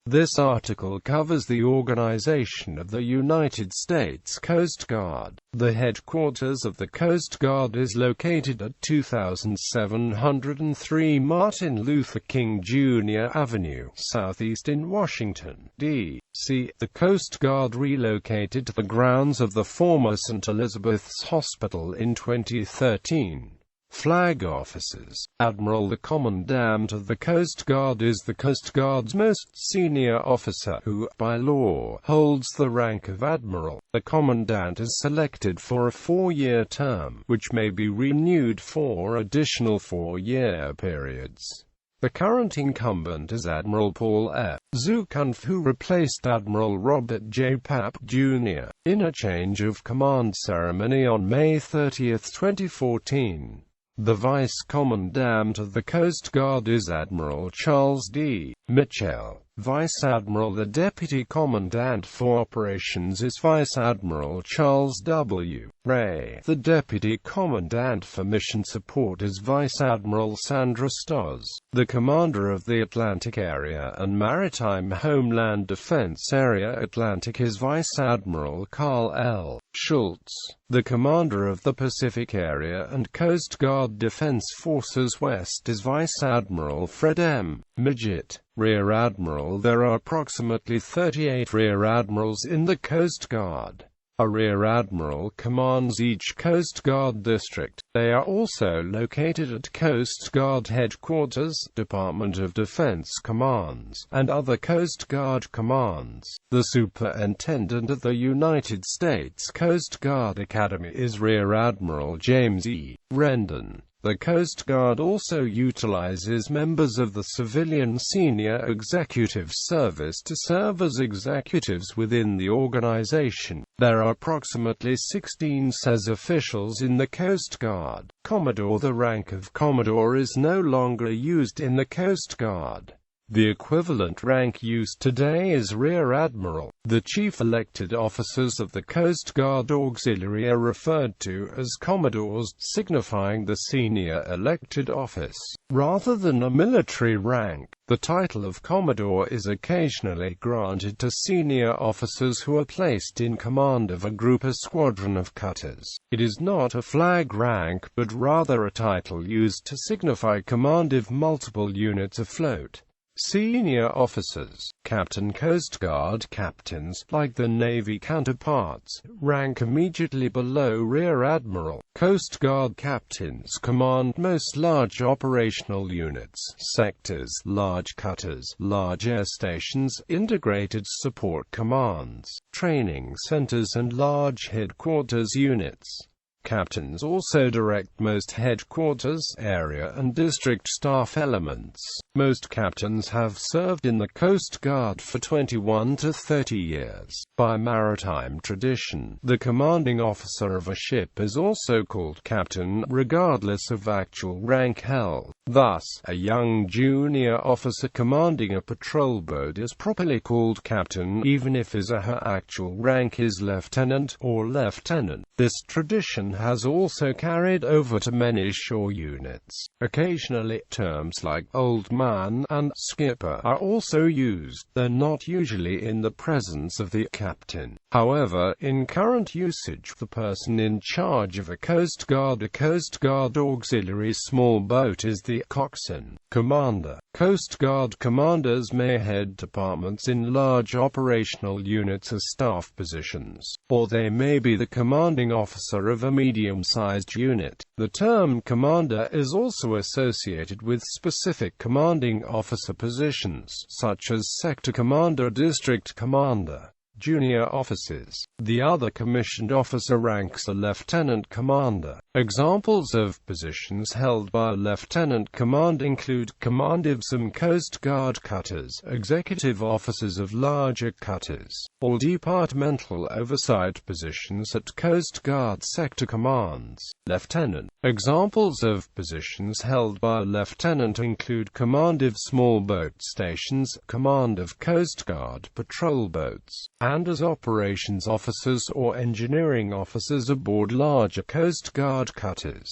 This article covers the organization of the United States Coast Guard. The headquarters of the Coast Guard is located at 2703 Martin Luther King Jr. Avenue, Southeast in Washington, D.C. The Coast Guard relocated to the grounds of the former St.Elizabeths Hospital in 2013. Flag officers. Admiral. The Commandant of the Coast Guard is the Coast Guard's most senior officer, who, by law, holds the rank of Admiral. The Commandant is selected for a 4-year term, which may be renewed for additional 4-year periods. The current incumbent is Admiral Paul F. Zukunft, who replaced Admiral Robert J. Papp, Jr. in a change of command ceremony on May 30, 2014. The Vice Commandant of the Coast Guard is Admiral Charles D. Mitchell. Vice Admiral. The Deputy Commandant for Operations is Vice Admiral Charles W. Ray. The Deputy Commandant for Mission Support is Vice Admiral Sandra Stoss. The Commander of the Atlantic Area and Maritime Homeland Defense Area Atlantic is Vice Admiral Carl L. Schultz. The Commander of the Pacific Area and Coast Guard Defense Forces West is Vice Admiral Fred M. Midget. Rear Admiral. There are approximately 38 Rear Admirals in the Coast Guard. A Rear Admiral commands each Coast Guard district. They are also located at Coast Guard Headquarters, Department of Defense commands, and other Coast Guard commands. The Superintendent of the United States Coast Guard Academy is Rear Admiral James E. Rendon. The Coast Guard also utilizes members of the Civilian Senior Executive Service to serve as executives within the organization. There are approximately 16 SES officials in the Coast Guard. Commodore. The rank of Commodore is no longer used in the Coast Guard. The equivalent rank used today is Rear Admiral. The chief elected officers of the Coast Guard Auxiliary are referred to as Commodores, signifying the senior elected office. Rather than a military rank, the title of Commodore is occasionally granted to senior officers who are placed in command of a group or squadron of cutters. It is not a flag rank, but rather a title used to signify command of multiple units afloat. Senior officers. Captain. Coast Guard captains, like their Navy counterparts, rank immediately below Rear Admiral. Coast Guard captains command most large operational units, sectors, large cutters, large air stations, integrated support commands, training centers and large headquarters units. Captains also direct most headquarters, area and district staff elements. Most captains have served in the Coast Guard for 21 to 30 years. By maritime tradition, the commanding officer of a ship is also called captain, regardless of actual rank held. Thus, a young junior officer commanding a patrol boat is properly called captain, even if his or her actual rank is lieutenant or lieutenant. This tradition has also carried over to many shore units. Occasionally, terms like old man and skipper are also used, though not usually in the presence of the captain. However, in current usage, the person in charge of a Coast Guard auxiliary small boat is the coxswain. Commander. Coast Guard commanders may head departments in large operational units as staff positions, or they may be the commanding officer of a medium-sized unit. The term commander is also associated with specific commanding officer positions, such as sector commander, district commander. Junior officers. The other commissioned officer ranks a lieutenant commander. Examples of positions held by a lieutenant command include command of some Coast Guard cutters, executive officers of larger cutters, or departmental oversight positions at Coast Guard sector commands. Lieutenant. Examples of positions held by a lieutenant include command of small boat stations, command of Coast Guard patrol boats, and as operations officers or engineering officers aboard larger Coast Guard cutters.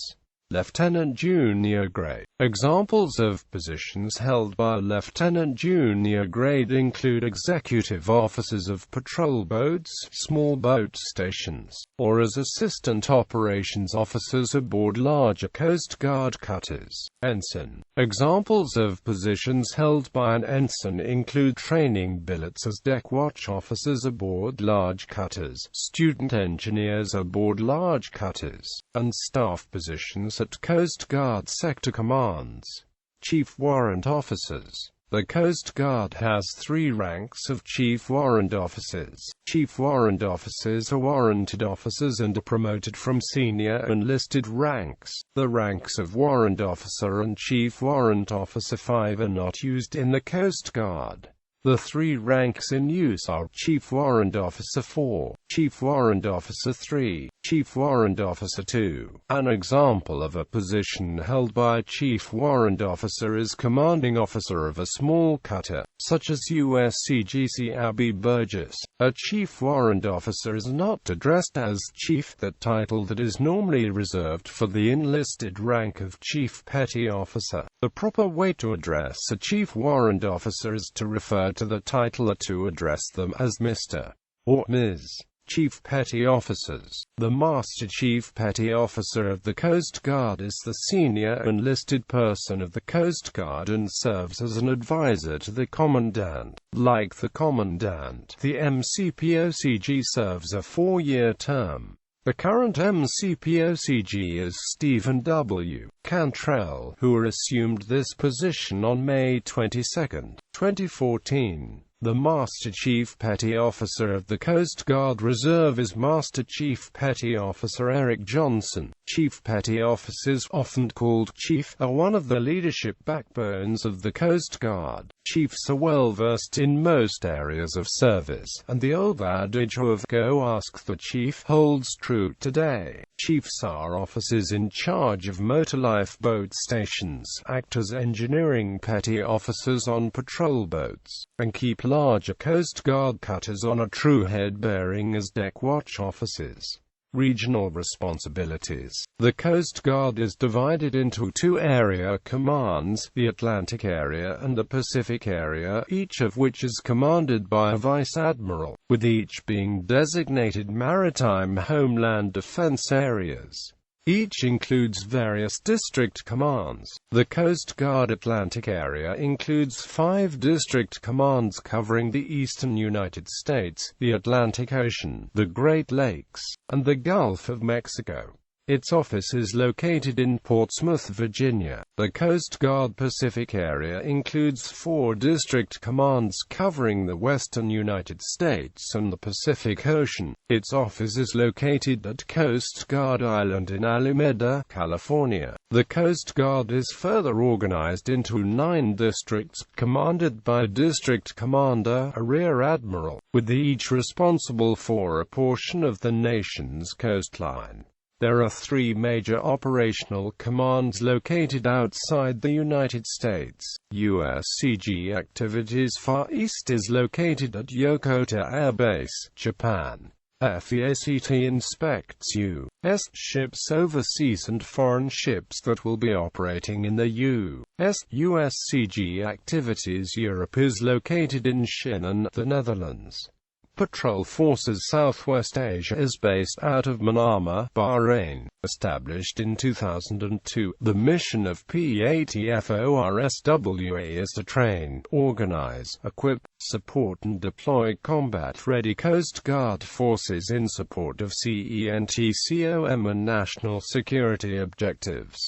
Lieutenant junior grade. Examples of positions held by a lieutenant junior grade include executive officers of patrol boats, small boat stations, or as assistant operations officers aboard larger Coast Guard cutters. Ensign. Examples of positions held by an ensign include training billets as deck watch officers aboard large cutters, student engineers aboard large cutters, and staff positions at Coast Guard sector commands. Chief Warrant Officers. The Coast Guard has 3 ranks of Chief Warrant Officers. Chief Warrant Officers are warranted officers and are promoted from senior enlisted ranks. The ranks of Warrant Officer and Chief Warrant Officer 5 are not used in the Coast Guard. The 3 ranks in use are Chief Warrant Officer 4, Chief Warrant Officer 3, Chief Warrant Officer 2. An example of a position held by a Chief Warrant Officer is Commanding Officer of a small cutter, such as USCGC Abbey Burgess. A Chief Warrant Officer is not addressed as Chief, that title that is normally reserved for the enlisted rank of Chief Petty Officer. The proper way to address a Chief Warrant Officer is to refer to the title or to address them as Mr. or Ms. Chief Petty Officers. The Master Chief Petty Officer of the Coast Guard is the senior enlisted person of the Coast Guard and serves as an advisor to the Commandant. Like the Commandant, the MCPOCG serves a 4-year term. The current MCPOCG is Stephen W. Cantrell, who assumed this position on May 22, 2014. The Master Chief Petty Officer of the Coast Guard Reserve is Master Chief Petty Officer Eric Johnson. Chief Petty Officers, often called Chief, are one of the leadership backbones of the Coast Guard. Chiefs are well versed in most areas of service, and the old adage of "go ask the chief" holds true today. Chiefs are officers in charge of motor lifeboat stations, act as engineering petty officers on patrol boats, and keep larger Coast Guard cutters on a true head bearing as deck watch officers. Regional responsibilities. The Coast Guard is divided into 2 area commands, the Atlantic Area and the Pacific Area, each of which is commanded by a Vice Admiral, with each being designated maritime homeland defense areas. Each includes various district commands. The Coast Guard Atlantic Area includes 5 district commands covering the eastern United States, the Atlantic Ocean, the Great Lakes, and the Gulf of Mexico. Its office is located in Portsmouth, Virginia. The Coast Guard Pacific Area includes 4 district commands covering the western United States and the Pacific Ocean. Its office is located at Coast Guard Island in Alameda, California. The Coast Guard is further organized into 9 districts, commanded by a district commander, a rear admiral, with each responsible for a portion of the nation's coastline. There are 3 major operational commands located outside the United States. USCG Activities Far East is located at Yokota Air Base, Japan. FEACT inspects U.S. ships overseas and foreign ships that will be operating in the U.S. USCG Activities Europe is located in Schinnen, the Netherlands. Patrol Forces Southwest Asia is based out of Manama, Bahrain. Established in 2002, the mission of PATFORSWA is to train, organize, equip, support and deploy combat-ready Coast Guard forces in support of CENTCOM and national security objectives.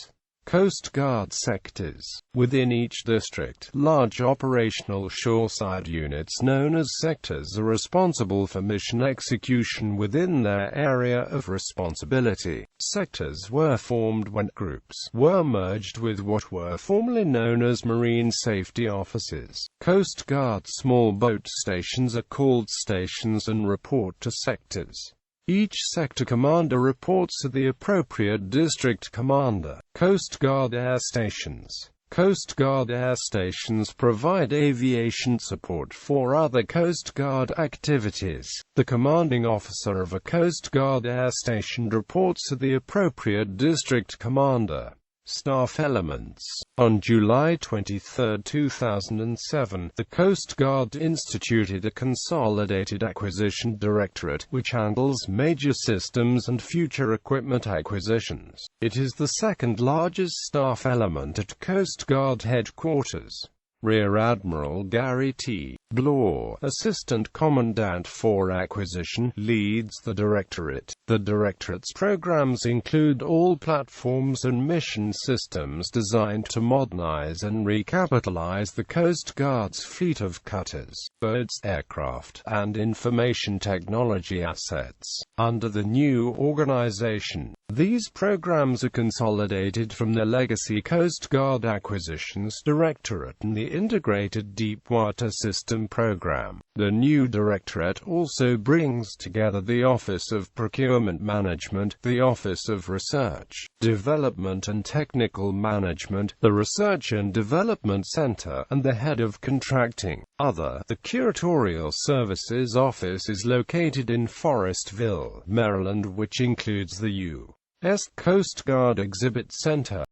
Coast Guard sectors. Within each district, large operational shoreside units known as sectors are responsible for mission execution within their area of responsibility. Sectors were formed when groups were merged with what were formerly known as Marine Safety Offices. Coast Guard small boat stations are called stations and report to sectors. Each sector commander reports to the appropriate district commander. Coast Guard Air Stations. Coast Guard Air Stations provide aviation support for other Coast Guard activities. The commanding officer of a Coast Guard Air Station reports to the appropriate district commander. Staff elements. On July 23, 2007, the Coast Guard instituted a Consolidated Acquisition Directorate, which handles major systems and future equipment acquisitions. It is the second largest staff element at Coast Guard headquarters. Rear Admiral Gary T. Blaw, Assistant Commandant for Acquisition, leads the Directorate. The Directorate's programs include all platforms and mission systems designed to modernize and recapitalize the Coast Guard's fleet of cutters, boats, aircraft, and information technology assets. Under the new organization, these programs are consolidated from the legacy Coast Guard Acquisitions Directorate and the Integrated Deepwater System Program. The new Directorate also brings together the Office of Procurement Management, the Office of Research, Development and Technical Management, the Research and Development Center, and the Head of Contracting. The Curatorial Services Office is located in Forestville, Maryland, which includes the U.S. Coast Guard Exhibit Center,